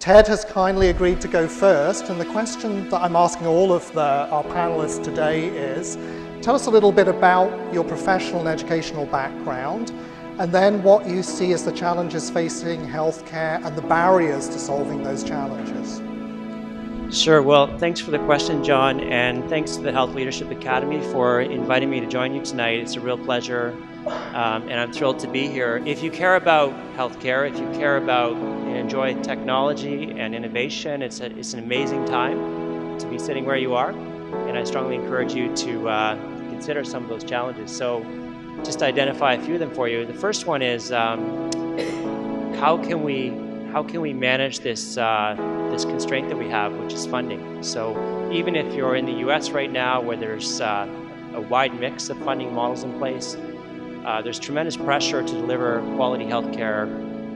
Ted has kindly agreed to go first, and the question that I'm asking all of our panelists today is, tell us a little bit about your professional and educational background, and then what you see as the challenges facing healthcare and the barriers to solving those challenges. Sure. Well, thanks for the question, John, and thanks to the Health Leadership Academy for inviting me to join you tonight. It's a real pleasure, and I'm thrilled to be here. If you care about healthcare, if you care about and enjoy technology and innovation, it's an amazing time to be sitting where you are, and I strongly encourage you to consider some of those challenges. So, just to identify a few of them for you. The first one is how can we manage this this constraint that we have, which is funding. So even if you're in the US right now, where there's a wide mix of funding models in place, there's tremendous pressure to deliver quality healthcare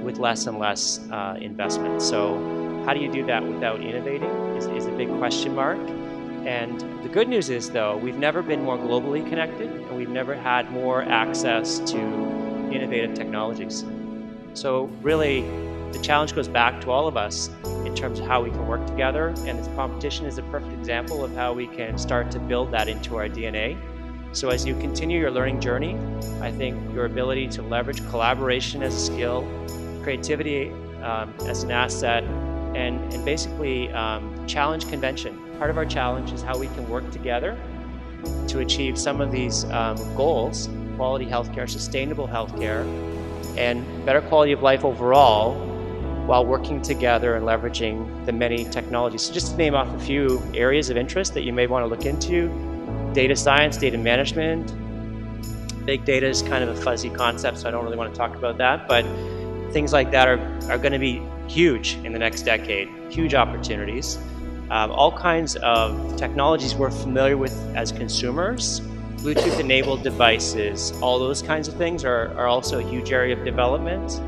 with less and less investment. So how do you do that without innovating is a big question mark. And the good news is, though, we've never been more globally connected, and we've never had more access to innovative technologies. So really, the challenge goes back to all of us in terms of how we can work together, and this competition is a perfect example of how we can start to build that into our DNA. So as you continue your learning journey, I think your ability to leverage collaboration as a skill, creativity as an asset, and basically challenge convention. Part of our challenge is how we can work together to achieve some of these goals: quality healthcare, sustainable healthcare, and better quality of life overall, while working together and leveraging the many technologies. So just to name off a few areas of interest that you may want to look into: data science, data management. Big data is kind of a fuzzy concept, so I don't really want to talk about that, but things like that are going to be huge in the next decade, huge opportunities. All kinds of technologies we're familiar with as consumers, Bluetooth-enabled devices, all those kinds of things are also a huge area of development.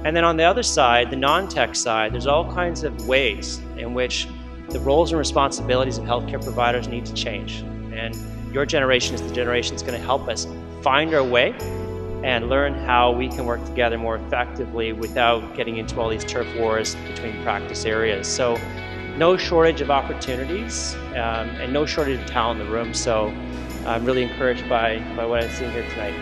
And then on the other side, the non-tech side, there's all kinds of ways in which the roles and responsibilities of healthcare providers need to change. And your generation is the generation that's going to help us find our way and learn how we can work together more effectively without getting into all these turf wars between practice areas. So no shortage of opportunities and no shortage of talent in the room. So I'm really encouraged by what I'm seeing here tonight.